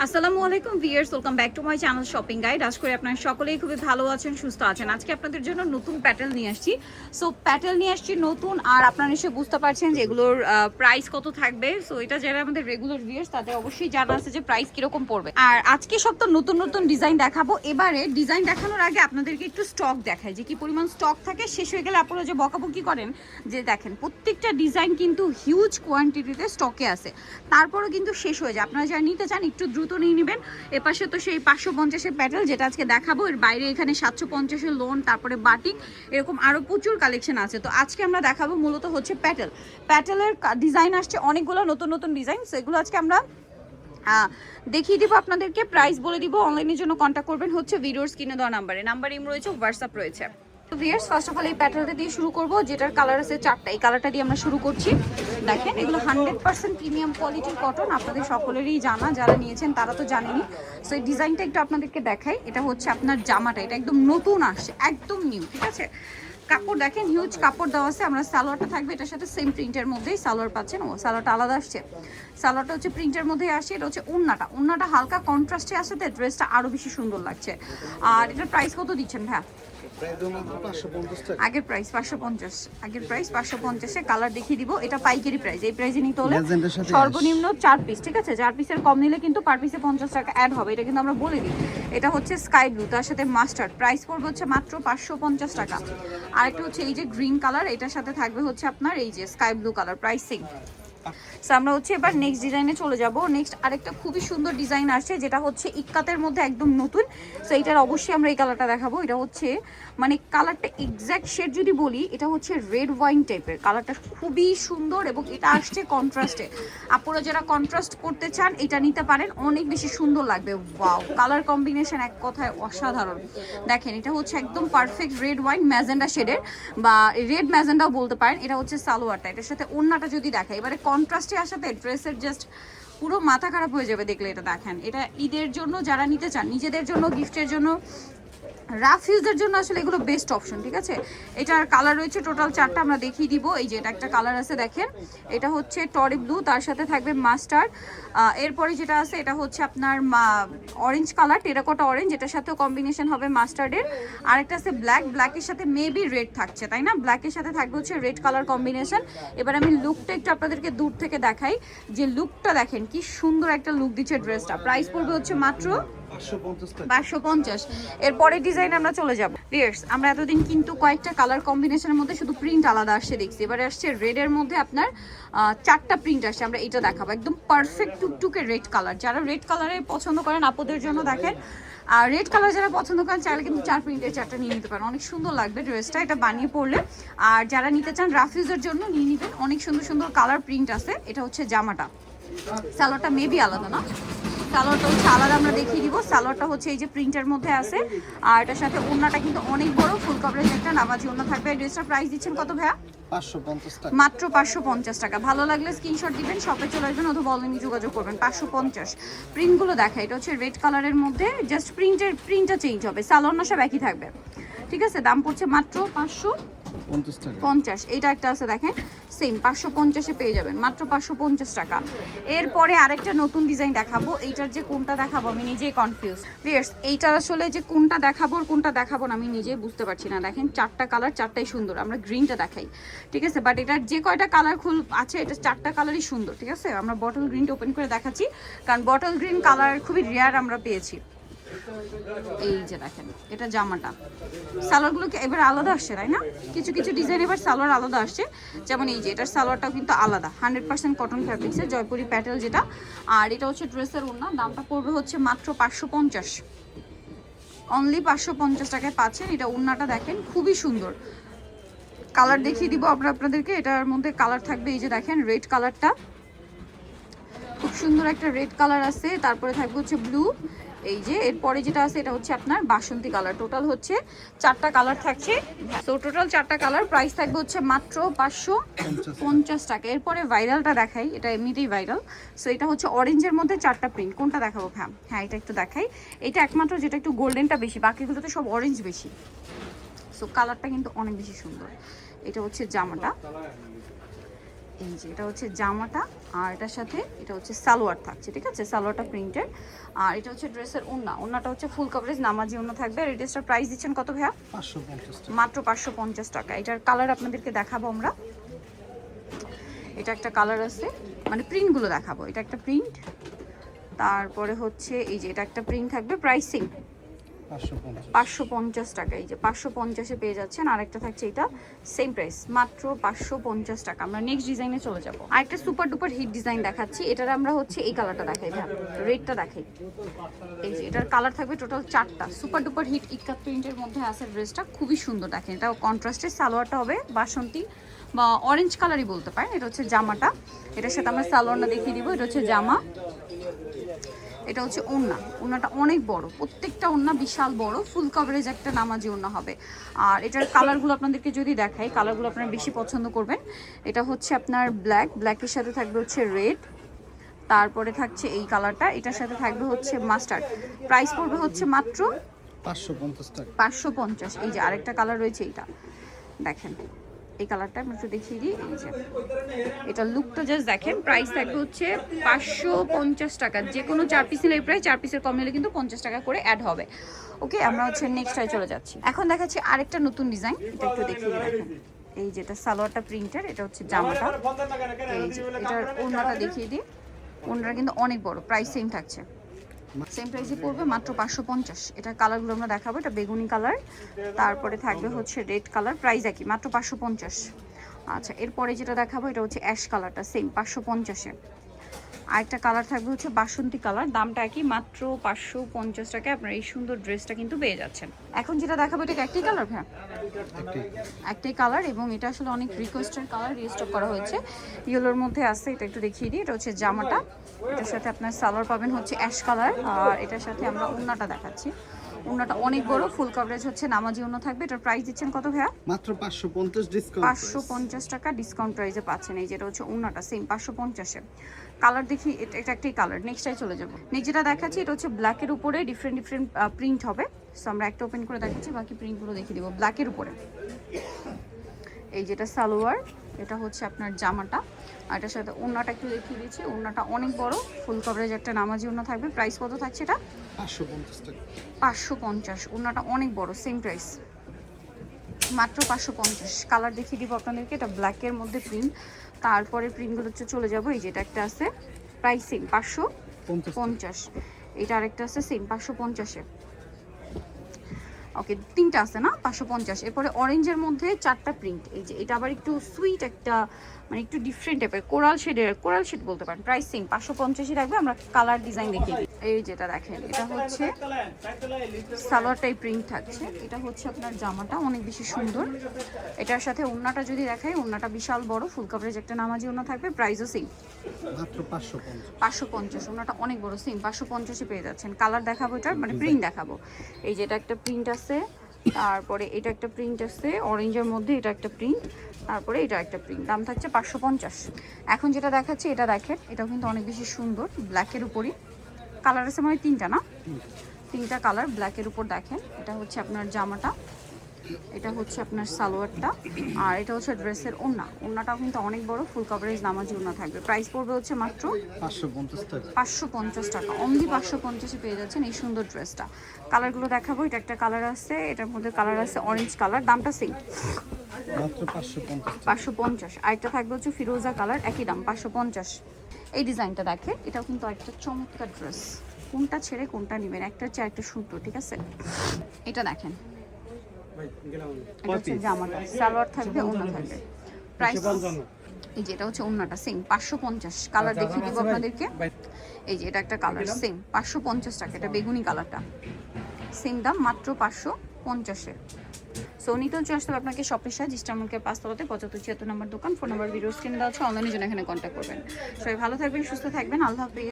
আসসালামু আলাইকুম viewers, welcome back to my channel shopping guide. আশা করি আপনারা সকলেই খুবই ভালো আছেন, সুস্থ আছেন। আজকে আপনাদের জন্য নতুন প্যাটেল নিয়ে আসছি। সো প্যাটেল নিয়ে আসছি নতুন, আর আপনারা নিশ্চয়ই বুঝতে পারছেন যে এগুলোর প্রাইস কত থাকবে। সো এটা যারা আমাদের রেগুলার ভিউয়ার্স তাদের অবশ্যই জানা আছে যে প্রাইস কিরকম পড়বে। আর আজকে সব তো নতুন নতুন ডিজাইন দেখাবো। এবারে ডিজাইন দেখানোর আগে আপনাদেরকে একটু স্টক দেখায় যে কি পরিমাণ স্টক থাকে। শেষ হয়ে গেলে আপনারা যে বকাবকি করেন যে দেখেন প্রত্যেকটা ডিজাইন কিন্তু হিউজ কোয়ান্টিটিতে স্টকে আছে, তারপরও কিন্তু শেষ হয়ে যায়। আপনারা যারা নিতে চান একটু দ্রুত নিয়ে নেবেন। এপাশে তো সেই 550-এর প্যাটেল যেটা আজকে দেখাবো, এর বাইরে এখানে 750-এর লোন, তারপরে বাটিক, এরকম আরও প্রচুর কালেকশন আছে। তো আজকে আমরা দেখাবো মূলত হচ্ছে প্যাটেলের ডিজাইন আসছে অনেকগুলো নতুন নতুন ডিজাইন। সেগুলো আজকে আমরা দেখিয়ে দিব আপনাদেরকে, প্রাইস বলে দিব। অনলাইনের জন্য কন্ট্যাক্ট করবেন হচ্ছে ভিডিওর স্ক্রিনে দেওয়া নাম্বার ইম রয়েছে, হোয়াটসঅ্যাপ রয়েছে। ভিউয়ার্স, ফার্স্ট অফ অল এই প্যাটেলটা দিয়ে শুরু করব, যেটার কালার আছে 4টা। এই কালারটা দিয়ে আমরা শুরু করছি। দেখেন এগুলো 100% প্রিমিয়াম কোয়ালিটির কটন, আপনাদের সকলেরই জানা, যারা নিয়েছেন তারা তো জানেনই। সো এই ডিজাইনটা একটু আপনাদেরকে দেখাই। এটা হচ্ছে আপনার জামাটা, এটা একদম নতুন আসছে, একদম নিউ, ঠিক আছে। কাপড় দেখেন হিউজ কাপড় দেওয়া আছে। আমরা সালোয়ারটা থাকবে এটার সাথে সেম প্রিন্টের মধ্যেই সালোয়ার পাচ্ছেন। ও সালোয়ারটা আলাদা আসছে, সালোয়ারটা হচ্ছে প্রিন্টের মধ্যেই আসে। এটা হচ্ছে ওন্নাটা হালকা কন্ট্রাস্টে আসে, তো ড্রেসটা আরো বেশি সুন্দর লাগছে। আর এটার প্রাইস কত দিচ্ছেন ভাইয়া? আগের প্রাইস 550, কালার দেখিয়ে দিব। এটা পাইকারি প্রাইস, এই প্রাইসে নিতে হলে সর্বনিম্ন 4 পিস, ঠিক আছে। 4 পিসের কম নিলে কিন্তু পার পিসে 50 টাকা অ্যাড হবে, এটা কিন্তু আমরা বলে দিই। এটা হচ্ছে স্কাই ব্লু, তার সাথে মাস্টার্ড, প্রাইস পড়বে হচ্ছে মাত্র 550 টাকা। আর একটা হচ্ছে এই যে গ্রিন কালার, এটার সাথে থাকবে হচ্ছে আপনার এই যে sky blue colour, price same. So আমরা হচ্ছে এবার নেক্সট ডিজাইনে চলে যাব। নেক্সট আরেকটা খুবই সুন্দর ডিজাইন আসছে, যেটা হচ্ছে ইক্কাতের মধ্যে একদম নতুন। সো এটার অবশ্যই আমরা এই কালারটা দেখাবো। এটা হচ্ছে মানে কালারটা এক্স্যাক্ট শেড যদি বলি, এটা হচ্ছে রেড ওয়াইন টাইপের কালারটা, খুবই সুন্দর। এবং এটা আসছে কন্ট্রাস্টে, আপনারা যারা কন্ট্রাস্ট করতে চান এটা নিতে পারেন, অনেক বেশি সুন্দর লাগবে। ওয়াও, কালার কম্বিনেশন এক কথায় অসাধারণ। দেখেন এটা হচ্ছে একদম পারফেক্ট রেড ওয়াইন ম্যাজেন্ডা শেডের, বা রেড ম্যাজেন্ডাও বলতে পারেন। এটা হচ্ছে সালোয়ারটা, এটার সাথে ওড়নাটা যদি দেখাই, এবারে কন্ট্রাস্টে আসাতে ড্রেসের জাস্ট পুরো মাথা খারাপ হয়ে যাবে দেখলে। এটা দেখেন, এটা ঈদের জন্য যারা নিতে চান, নিজেদের জন্য, গিফটের জন্য, রাফ ইউজের জন্য আসলে এগুলো বেস্ট অপশন, ঠিক আছে। এটার কালার রয়েছে টোটাল 4টা, আমরা দেখিয়ে দিব। এই যে এটা একটা কালার আছে দেখেন, এটা হচ্ছে টরি ব্লু, তার সাথে থাকবে মাস্টার্ড। এরপরে যেটা আছে এটা হচ্ছে আপনার অরেঞ্জ কালার, টেরাকোটা অরেঞ্জ, এটার সাথেও কম্বিনেশন হবে মাস্টার্ডের। আরেকটা আছে ব্ল্যাকের সাথে মেবি রেড থাকছে, তাই না? ব্ল্যাকের সাথে থাকবে হচ্ছে রেড কালার কম্বিনেশন। এবার আমি লুকটা একটু আপনাদেরকে দূর থেকে দেখাই, যে লুকটা দেখেন কি সুন্দর একটা লুক দিচ্ছে ড্রেসটা। প্রাইস পড়বে হচ্ছে মাত্র 550। এরপরে ডিজাইন আমরা চলে যাব। ভিউয়ার্স, আমরা এতদিন কিন্তু কয়েকটা কালার কম্বিনেশনের মধ্যে শুধু প্রিন্ট আলাদা আসছে দেখছি, এবারে আসছে রেডের মধ্যে আপনার 4টা প্রিন্ট আসছে। আমরা এটা দেখাবো, একদম পারফেক্ট টুকটুকে রেড কালার। যারা রেড কালারে পছন্দ করেন আপুদের জন্য দেখেন, আর রেড কালার যারা পছন্দ করেন চাইলে কিন্তু 4 প্রিন্টের 4টা নিয়ে নিতে পারেন, অনেক সুন্দর লাগবে ড্রেসটা এটা বানিয়ে পরলে। আর যারা নিতে চান রাফ ইউজের জন্য নিয়ে নিবেন, অনেক সুন্দর সুন্দর কালার প্রিন্ট আছে। এটা হচ্ছে জামাটা, সালোয়ারটা মেবি আলাদা না, সালোয়ারটা হচ্ছে আলাদা, আমরা দেখিয়ে দিব। সালোয়ারটা হচ্ছে এই যে প্রিন্টের মধ্যে আছে, আর এটার সাথে ওড়নাটা কিন্তু অনেক বড়, ফুল কভারেজ একটা নামাজি ওড়না থাকবে। ড্রেসটার প্রাইস দিচ্ছেন কত ভাইয়া? 550 টাকা, মাত্র 550 টাকা। ভালো লাগলে স্ক্রিনশট দিবেন, শপে চলে আসবেন অথবা অনলাইনে যোগাযোগ করবেন। 550। প্রিন্টগুলো দেখা, এটা হচ্ছে রেড কালারের মধ্যে, জাস্ট প্রিন্টটা চেঞ্জ হবে, সালোয়ার না সব একই থাকবে, ঠিক আছে। দাম পড়ছে মাত্র 550। এইটা একটা আছে দেখেন, সেম 550-এ পেয়ে যাবেন, মাত্র 550 টাকা। এরপরে আরেকটা নতুন ডিজাইন দেখাবো। এইটার যে কোনটা দেখাবো আমি নিজেই কনফিউজ। ভিউয়ার্স, এইটার আসলে যে কোনটা দেখাবো আর কোনটা দেখাবো না আমি নিজেই বুঝতে পারছি না। দেখেন 4টা কালার, 4টাই সুন্দর। আমরা গ্রিনটা দেখাই, ঠিক আছে, বাট এটার যে কয়টা কালার আছে এটা 4টা কালারই সুন্দর, ঠিক আছে। আমরা বটল গ্রিনটা ওপেন করে দেখাচ্ছি, কারণ বটল গ্রিন কালার খুবই রেয়ার আমরা পেয়েছি। এই যে দেখেন, এটা জামাটা, সালোয়ারগুলো কি এবার আলাদা আসছে, তাই না? কিছু কিছু ডিজাইন এবার সালোয়ার আলাদা আসছে, যেমন এই যে এটার সালোয়ারটাও কিন্তু আলাদা, 100% কটন ফ্যাব্রিক্সের জয়পুরি প্যাটেল যেটা। আর এটা হচ্ছে ড্রেসের ওড়না, দামটা পড়বে হচ্ছে মাত্র 550, অনলি 550 টাকায় পাচ্ছেন। এটা ওড়নাটা দেখেন খুবই সুন্দর, কালার দেখিয়ে দিব আমরা আপনাদেরকে। এটার মধ্যে কালার থাকবে এই যে দেখেন রেড কালারটা, খুব সুন্দর একটা রেড কালার আছে, তারপরে থাকবে হচ্ছে ব্লু, এই যে এরপরে যেটা আছে এটা হচ্ছে আপনার বাসন্তী কালার। টোটাল হচ্ছে 4টা কালার থাকছে। সো টোটাল 4টা কালার, প্রাইস থাকবে হচ্ছে মাত্র 550 টাকা। এরপরে ভাইরালটা দেখাই, এটা এমনিতেই ভাইরাল। সো এটা হচ্ছে অরেঞ্জের মধ্যে 4টা প্রিন্ট, কোনটা দেখাবো? হ্যাঁ এটা একটু দেখাই। এটা একমাত্র যেটা একটু গোল্ডেনটা বেশি, বাকিগুলোতে সব অরেঞ্জ বেশি। সো কালারটা কিন্তু অনেক বেশি সুন্দর। এটা হচ্ছে জামাটা, এই যে এটা হচ্ছে জামাটা, আর এটার সাথে এটা হচ্ছে সালোয়ার থাকছে, ঠিক আছে, সালোয়ারটা প্রিন্টের। আর এটা হচ্ছে ড্রেসের ওড়নাটা হচ্ছে ফুল কভারেজ নামাজি ওড়না থাকবে। আর এই ড্রেসটার প্রাইস দিচ্ছেন কত ভাইয়া? 550 টাকা। মাত্র 550 টাকা। এটার কালার আপনাদেরকে দেখাবো আমরা। এটা একটা কালার আছে, মানে প্রিন্টগুলো দেখাবো। এটা একটা প্রিন্ট, তারপরে হচ্ছে এই যে এটা একটা প্রিন্ট থাকবে। প্রাইসিং 550 টাকা। এই যে 550-এ পেয়ে যাচ্ছেন। আরেকটা থাকছে এটা সেম প্রাইস, মাত্র 550 টাকা। আমরা নেক্সট ডিজাইনে চলে যাব। আরেকটা সুপার ডুপার হিট ডিজাইন দেখাচ্ছি। এটার আমরা হচ্ছে এই কালারটা দেখাই, হ্যাঁ রেডটা দেখাই। এই যে এটার কালার থাকবে টোটাল 4টা। সুপার ডুপার হিট ইক্কা প্রিন্টের মধ্যে আছে ড্রেসটা, খুবই সুন্দর। দেখেন এটা কন্ট্রাস্টের, সালোয়ারটা হবে বাসন্তী বা অরেঞ্জ কালারই বলতে পারেন। এটা হচ্ছে জামাটা, এটার সাথে আমরা সালোয়ারটা দেখিয়ে দিব। এটা হচ্ছে জামা, এটা হচ্ছে ওড়নাটা অনেক বড়, প্রত্যেকটা ওড়না বিশাল বড়, ফুল কভারেজ একটা নামাজি ওড়না হবে। আর এটার কালারগুলো আপনাদেরকে যদি দেখাই, কালারগুলো আপনারা বেশি পছন্দ করবেন। এটা হচ্ছে আপনার ব্ল্যাকের সাথে থাকবে হচ্ছে রেড, তারপরে থাকছে এই কালারটা, এটার সাথে থাকবে হচ্ছে মাস্টার্ড। প্রাইস পড়বে হচ্ছে মাত্র 550 টাকা। 550। এই যে আরেকটা কালার রয়েছে, এইটা দেখেন, এই কালারটা আমি একটু দেখিয়ে দিই। এই যে এটা লুকটা জাস্ট দেখেন। প্রাইস থাকবে হচ্ছে 550 টাকা। যে কোনো 4 পিস নিলে এই প্রাইস, 4 পিসের কম নিলে কিন্তু 50 টাকা করে অ্যাড হবে। ওকে, আমরা হচ্ছে নেক্সটটায় চলে যাচ্ছি। এখন দেখাচ্ছি আরেকটা নতুন ডিজাইন, এটা একটু দেখিয়ে দিই। দেখেন এই যেটা সালোয়ারটা প্রিন্টের, এটা হচ্ছে জামাটা। এই যে এটার ওড়নাটা দেখিয়ে দিই। ওড়নাটা কিন্তু অনেক বড়। প্রাইস সেম থাকছে, সেম প্রাইসে পড়বে মাত্র 550। এটার কালারগুলো আমরা দেখাবো। এটা বেগুনি কালার, তারপরে থাকবে হচ্ছে রেড কালার। প্রাইস একই, মাত্র 550। আচ্ছা, এরপরে যেটা দেখাবো এটা হচ্ছে অ্যাশ কালারটা, সেম 550-এ। আরেকটা কালার থাকবে হচ্ছে বাসন্তী কালার, দামটা একই, মাত্র 550 টাকায় আপনার এই সুন্দর ড্রেসটা কিন্তু পেয়ে যাচ্ছেন। এখন যেটা দেখাবো এটা একটাই কালার ভাই, একটাই কালার, এবং এটা আসলে অনেক রিকোয়েস্টের কালার, রিস্টক করা হয়েছে। ইয়েলোর মধ্যে আছে, এটা একটু দেখিয়ে দিই। এটা হচ্ছে জামাটা, এটার সাথে আপনার সালোয়ার পাবেন হচ্ছে অ্যাশ কালার। আর এটার সাথে আমরা ওড়নাটা দেখাচ্ছি। ওড়নাটা অনেক বড়, ফুল কভারেজ হচ্ছে নামাজি ওড়না থাকবে। এটার প্রাইস দিচ্ছেন কত ভাইয়া? মাত্র 550 ডিসকাউন্ট। 550 টাকা ডিসকাউন্ট প্রাইসে পাচ্ছেন। এই যেটা হচ্ছে ওড়নাটা, সেম 550-এ। কালার দেখি, এটা একটাই কালার। নেক্সটটাই চলে যাবো। নেক্সট যেটা দেখাচ্ছি এটা হচ্ছে ব্ল্যাকের উপরে ডিফারেন্ট প্রিন্ট হবে। সো আমরা একটা ওপেন করে দেখাচ্ছি, বাকি প্রিন্টগুলো দেখিয়ে দিব। ব্ল্যাকের উপরে এই যেটা সালোয়ার, এটা হচ্ছে আপনার জামাটা, আর এটার সাথে ওড়নাটা একটু দেখিয়ে দিচ্ছি। ওড়নাটা অনেক বড়, ফুল কভারেজ একটা নামাজি ওড়না থাকবে। প্রাইস কত থাকছে এটা? 550 টাকা। 550। ওড়নাটা অনেক বড়, সেম প্রাইস, মাত্র 550। কালার দেখিয়ে দিব আপনাদেরকে। এটা ব্ল্যাকের মধ্যে প্রিন্ট, তারপরে প্রিন্টগুলো হচ্ছে চলে যাবো। এই যেটা একটা আছে, প্রাইস সেম 550। এটা আরেকটা আছে সেম 550-এ। ওকে, তিনটা আছে না 550। এরপরে অরেঞ্জের মধ্যে 4টা প্রিন্ট। এই যে এটা আবার একটু সুইট একটা, মানে একটু ডিফারেন্ট টাইপের, কোরাল শেড বলতে পারেন। প্রাইস সেম 550-ই রাখবে। আমরা কালার ডিজাইন দেখিয়ে দিই। এই যেটা দেখেন, এটা হচ্ছে সালোয়ারটাই প্রিন্ট থাকছে। এটা হচ্ছে আপনার জামাটা, অনেক বেশি সুন্দর। এটার সাথে ওড়নাটা যদি দেখাই, ওড়নাটা বিশাল বড়, ফুল কভারেজ একটা নামাজি ওড়না থাকবে। প্রাইসও সেম, মাত্র 550। 550। ওড়নাটা অনেক বড়, সেম 550-এ পেয়ে যাচ্ছেন। কালার দেখাবো, এটার মানে প্রিন্ট দেখাবো। এই যে এটা একটা প্রিন্ট আছে, তারপরে এটা একটা প্রিন্ট আছে অরেঞ্জের মধ্যে, এটা একটা প্রিন্ট, তারপরে এটা একটা প্রিন্ট। দাম থাকছে 550। এখন যেটা দেখাচ্ছি এটা দেখেন, এটাও কিন্তু অনেক বেশি সুন্দর, ব্ল্যাকের উপরই। কালার আছে মানে তিনটা না, তিনটা কালার ব্ল্যাকের উপর। দেখেন এটা হচ্ছে আপনার জামাটা, এটা হচ্ছে আপনার সালোয়ারটা, আর এটা হচ্ছে ড্রেসের ওড়নাটাও কিন্তু অনেক বড়, ফুল কভারেজ নামাজি ওড়না থাকবে। প্রাইস পড়বে হচ্ছে মাত্র 550 টাকা। 550 টাকা, অনলি 550-এ পেয়ে যাচ্ছেন এই সুন্দর ড্রেসটা। কালারগুলো দেখাবো। এটা একটা কালার আছে, এটার মধ্যে কালার আছে অরেঞ্জ কালার, দামটা সেম, মাত্র 550। 550। আরেকটা থাকবে হচ্ছে ফিরোজা কালার, একই দাম 550। এই ডিজাইনটা দেখেন, এটাও কিন্তু একটা চমৎকার ড্রেস। কোনটা ছেড়ে কোনটা নেবেন, একটা হচ্ছে একটা সুন্দর, ঠিক আছে। এটা দেখেন, এটা হচ্ছে জামাটা, সালোয়ার থাকবে, ওড়না থাকবে। প্রাইস এই যে এটা হচ্ছে ওড়নাটা, সেম 550। কালার দেখিয়ে দিব আপনাদেরকে। এই যে এটা একটা কালার, সেম 550 টাকা। এটা বেগুনি কালারটা, সেম দাম, মাত্র 550-এ। সো নিতেও চলে আসতে হবে আপনাকে শপের সাথে, ইস্টারমলকে 5তলাতে 7576 নম্বর দোকান। ফোন নাম্বার ভিডিও স্ক্রিনে দেওয়া আছে, অনলাইনের জন্য এখানে কন্ট্যাক্ট করবেন। সবাই ভালো থাকবেন, সুস্থ থাকবেন, আল্লাহ হাফেজ।